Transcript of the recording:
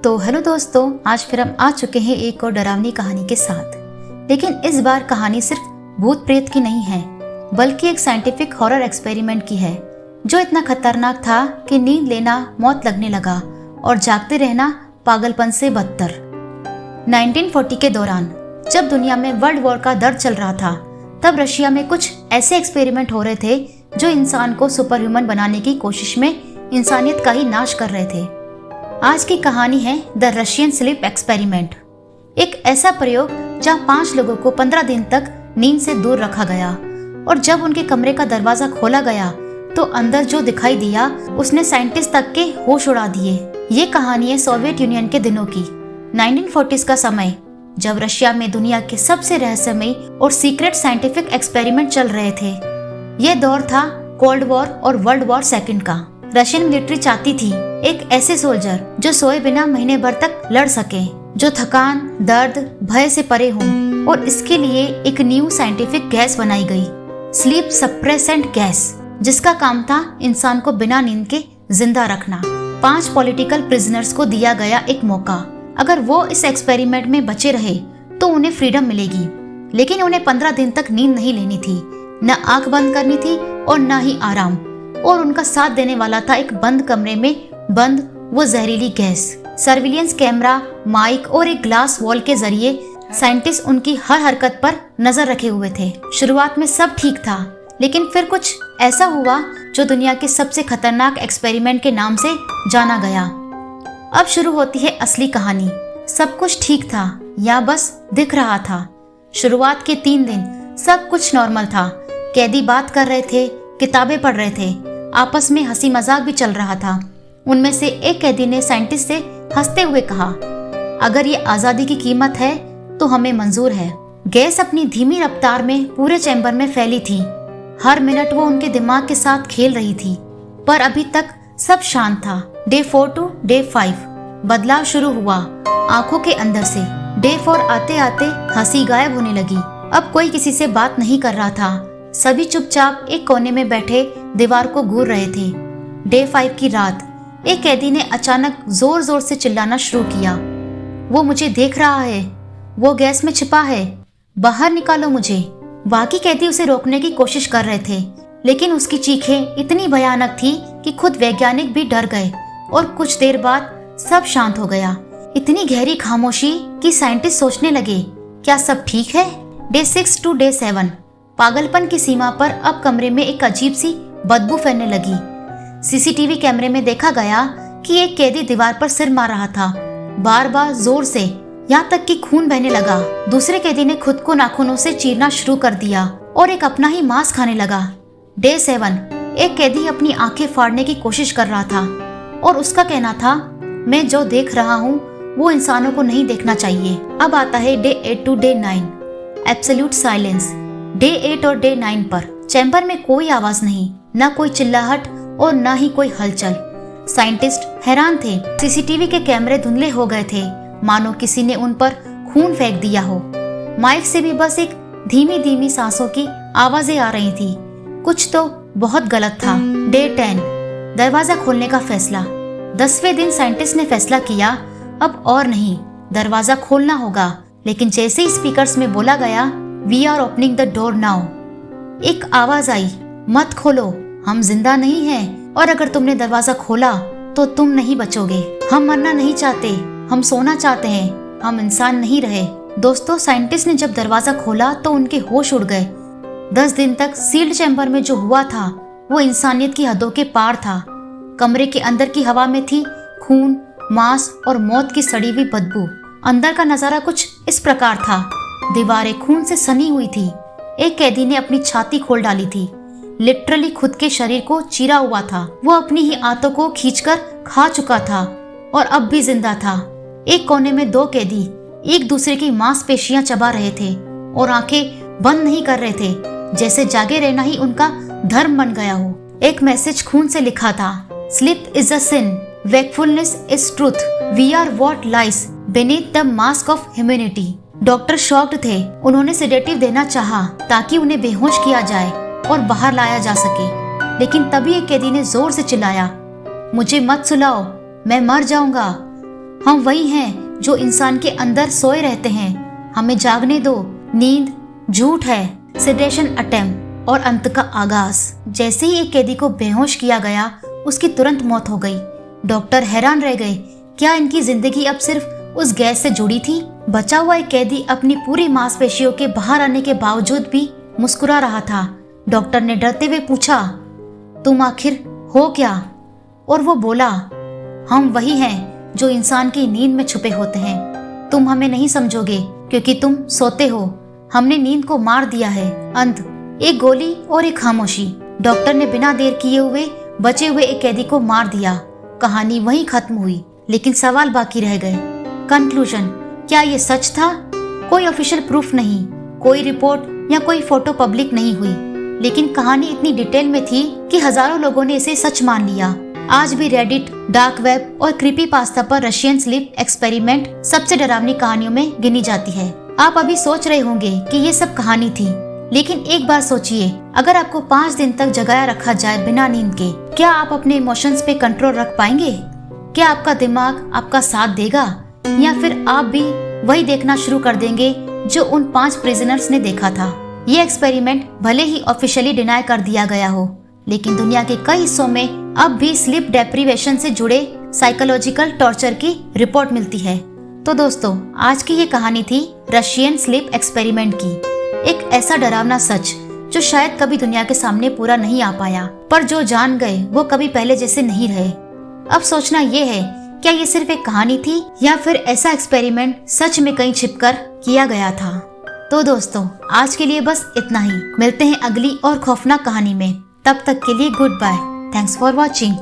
तो हेलो दोस्तों, आज फिर हम आ चुके हैं एक और डरावनी कहानी के साथ। लेकिन इस बार कहानी सिर्फ भूत प्रेत की नहीं है, बल्कि एक साइंटिफिक हॉरर एक्सपेरिमेंट की है, जो इतना खतरनाक था कि नींद लेना मौत लगने लगा और जागते रहना पागलपन से बदतर। 1940 के दौरान जब दुनिया में वर्ल्ड वॉर का दर्द चल रहा था, तब रशिया में कुछ ऐसे एक्सपेरिमेंट हो रहे थे जो इंसान को सुपर ह्यूमन बनाने की कोशिश में इंसानियत का ही नाश कर रहे थे। आज की कहानी है द रशियन स्लीप एक्सपेरिमेंट, एक ऐसा प्रयोग जहां 5 लोगों को 15 दिन तक नींद से दूर रखा गया और जब उनके कमरे का दरवाजा खोला गया तो अंदर जो दिखाई दिया उसने साइंटिस्ट तक के होश उड़ा दिए। ये कहानी है सोवियत यूनियन के दिनों की, 1940s का समय, जब रशिया में दुनिया के सबसे रहस्यमयी और सीक्रेट साइंटिफिक एक्सपेरिमेंट चल रहे थे। ये दौर था कोल्ड वॉर और वर्ल्ड वॉर सेकंड का। रशियन मिलिट्री चाहती थी एक ऐसे सोल्जर जो सोए बिना महीने भर तक लड़ सके, जो थकान, दर्द, भय से परे हो, और इसके लिए एक न्यू साइंटिफिक गैस बनाई गई, स्लीप सप्रेसेंट गैस, जिसका काम था इंसान को बिना नींद के जिंदा रखना। 5 पॉलिटिकल प्रिजनर्स को दिया गया एक मौका। अगर वो इस एक्सपेरिमेंट में बचे रहे तो उन्हें फ्रीडम मिलेगी, लेकिन उन्हें 15 दिन तक नींद नहीं लेनी थी, न आंख बंद करनी थी और न ही आराम। और उनका साथ देने वाला था एक बंद कमरे में बंद वो जहरीली गैस। सर्विलियंस कैमरा, माइक और एक ग्लास वॉल के जरिए साइंटिस्ट उनकी हर हरकत पर नजर रखे हुए थे। शुरुआत में सब ठीक था, लेकिन फिर कुछ ऐसा हुआ जो दुनिया के सबसे खतरनाक एक्सपेरिमेंट के नाम से जाना गया। अब शुरू होती है असली कहानी। सब कुछ ठीक था या बस दिख रहा था। शुरुआत के 3 दिन सब कुछ नॉर्मल था। कैदी बात कर रहे थे, किताबें पढ़ रहे थे, आपस में हंसी मजाक भी चल रहा था। उनमें से एक कैदी ने साइंटिस्ट से हंसते हुए कहा, अगर ये आजादी की कीमत है तो हमें मंजूर है। गैस अपनी धीमी रफ्तार में पूरे चैम्बर में फैली थी। हर मिनट वो उनके दिमाग के साथ खेल रही थी, पर अभी तक सब शांत था। डे 4 टू डे 5 बदलाव शुरू हुआ आंखों के अंदर से। डे 4 आते आते हंसी गायब होने लगी। अब कोई किसी से बात नहीं कर रहा था। सभी चुपचाप एक कोने में बैठे दीवार को घूर रहे थे। डे 5 की रात एक कैदी ने अचानक जोर जोर से चिल्लाना शुरू किया, वो मुझे देख रहा है, वो गैस में छिपा है, बाहर निकालो मुझे। बाकी कैदी उसे रोकने की कोशिश कर रहे थे, लेकिन उसकी चीखें इतनी भयानक थी कि खुद वैज्ञानिक भी डर गए और कुछ देर बाद सब शांत हो गया। इतनी गहरी खामोशी कि साइंटिस्ट सोचने लगे, क्या सब ठीक है? डे 6 टू डे 7 पागलपन की सीमा पर अब कमरे में एक अजीब सी बदबू फैलने लगी। सीसीटीवी कैमरे में देखा गया कि एक कैदी दीवार पर सिर मार रहा था, बार बार जोर से, यहाँ तक कि खून बहने लगा। दूसरे कैदी ने खुद को नाखूनों से चीरना शुरू कर दिया और एक अपना ही मांस खाने लगा। डे 7 एक कैदी अपनी आंखें फाड़ने की कोशिश कर रहा था और उसका कहना था, मैं जो देख रहा हूँ वो इंसानों को नहीं देखना चाहिए। अब आता है day 8 to day 9 absolute silence. Day 8 और डे 9 पर चैम्बर में कोई आवाज नहीं, न कोई चिल्लाहट और न ही कोई हलचल। साइंटिस्ट हैरान थे। सीसीटीवी के कैमरे धुंधले हो गए थे, मानो किसी ने उन पर खून फेंक दिया हो। माइक से भी बस एक धीमी धीमी सांसों की आवाजें आ रही थी। कुछ तो बहुत गलत था। डे 10 दरवाजा खोलने का फैसला। 10वें दिन साइंटिस्ट ने फैसला किया, अब और नहीं, दरवाजा खोलना होगा। लेकिन जैसे ही स्पीकर्स में बोला गया, we are opening the door now, एक आवाज आई, मत खोलो, हम जिंदा नहीं हैं, और अगर तुमने दरवाजा खोला तो तुम नहीं बचोगे। हम मरना नहीं चाहते, हम सोना चाहते हैं, हम इंसान नहीं रहे। दोस्तों, साइंटिस्ट ने जब दरवाजा खोला तो उनके होश उड़ गए। 10 दिन तक सील्ड चैम्बर में जो हुआ था वो इंसानियत की हदों के पार था। कमरे के अंदर की हवा में थी खून, मांस और मौत की सड़ी हुई बदबू। अंदर का नजारा कुछ इस प्रकार था। दीवारें खून से सनी हुई थी। एक कैदी ने अपनी छाती खोल डाली थी, लिटरली खुद के शरीर को चीरा हुआ था। वो अपनी ही आंतों को खींचकर खा चुका था और अब भी जिंदा था। एक कोने में 2 कैदी एक दूसरे की मांसपेशियां चबा रहे थे और आंखें बंद नहीं कर रहे थे, जैसे जागे रहना ही उनका धर्म बन गया हो। एक मैसेज खून से लिखा था, sleep is a sin, wakefulness is truth, we are what lies beneath the mask of humanity. Doctor shocked थे। उन्होंने सेडेटिव देना चाहा ताकि उन्हें बेहोश किया जाए और बाहर लाया जा सके, लेकिन तभी एक कैदी ने जोर से चिल्लाया, मुझे मत सुलाओ, मैं मर जाऊंगा। हम वही हैं जो इंसान के अंदर सोए रहते हैं। हमें जागने दो। नींद झूठ है, सेडेशन अटेम्प्ट और अंत का आगाज। जैसे ही एक कैदी को बेहोश किया गया, उसकी तुरंत मौत हो गई। डॉक्टर हैरान रह गए, क्या इनकी जिंदगी अब सिर्फ उस गैस से जुड़ी थी? बचा हुआ एक कैदी अपनी पूरी मांसपेशियों के बाहर आने के बावजूद भी मुस्कुरा रहा था। डॉक्टर ने डरते हुए पूछा, तुम आखिर हो क्या? और वो बोला, हम वही हैं जो इंसान की नींद में छुपे होते हैं। तुम हमें नहीं समझोगे क्योंकि तुम सोते हो। हमने नींद को मार दिया है। अंत, एक गोली और एक खामोशी। डॉक्टर ने बिना देर किए हुए बचे हुए एक कैदी को मार दिया। कहानी वहीं खत्म हुई, लेकिन सवाल बाकी रह गए। कंक्लूजन, क्या ये सच था? कोई ऑफिशियल प्रूफ नहीं, कोई रिपोर्ट या कोई फोटो पब्लिक नहीं हुई, लेकिन कहानी इतनी डिटेल में थी कि हजारों लोगों ने इसे सच मान लिया। आज भी रेडिट, डार्क वेब और क्रीपी पास्ता पर रशियन स्लीप एक्सपेरिमेंट सबसे डरावनी कहानियों में गिनी जाती है। आप अभी सोच रहे होंगे कि ये सब कहानी थी, लेकिन एक बार सोचिए, अगर आपको 5 दिन तक जगाया रखा जाए बिना नींद के, क्या आप अपने इमोशंस पे कंट्रोल रख पाएंगे? क्या आपका दिमाग आपका साथ देगा, या फिर आप भी वही देखना शुरू कर देंगे जो उन 5 प्रिजनर्स ने देखा था? ये एक्सपेरिमेंट भले ही ऑफिशियली डिनाई कर दिया गया हो, लेकिन दुनिया के कई हिस्सों में अब भी स्लीप डेप्रिवेशन से जुड़े साइकोलॉजिकल टॉर्चर की रिपोर्ट मिलती है। तो दोस्तों, आज की ये कहानी थी रशियन स्लीप एक्सपेरिमेंट की। एक ऐसा डरावना सच जो शायद कभी दुनिया के सामने पूरा नहीं आ पाया, पर जो जान गए वो कभी पहले जैसे नहीं रहे। अब सोचना ये है, क्या ये सिर्फ एक कहानी थी या फिर ऐसा एक्सपेरिमेंट सच में कहीं छिपकर किया गया था? तो दोस्तों, आज के लिए बस इतना ही। मिलते हैं अगली और खौफनाक कहानी में। तब तक के लिए good bye. Thanks for watching.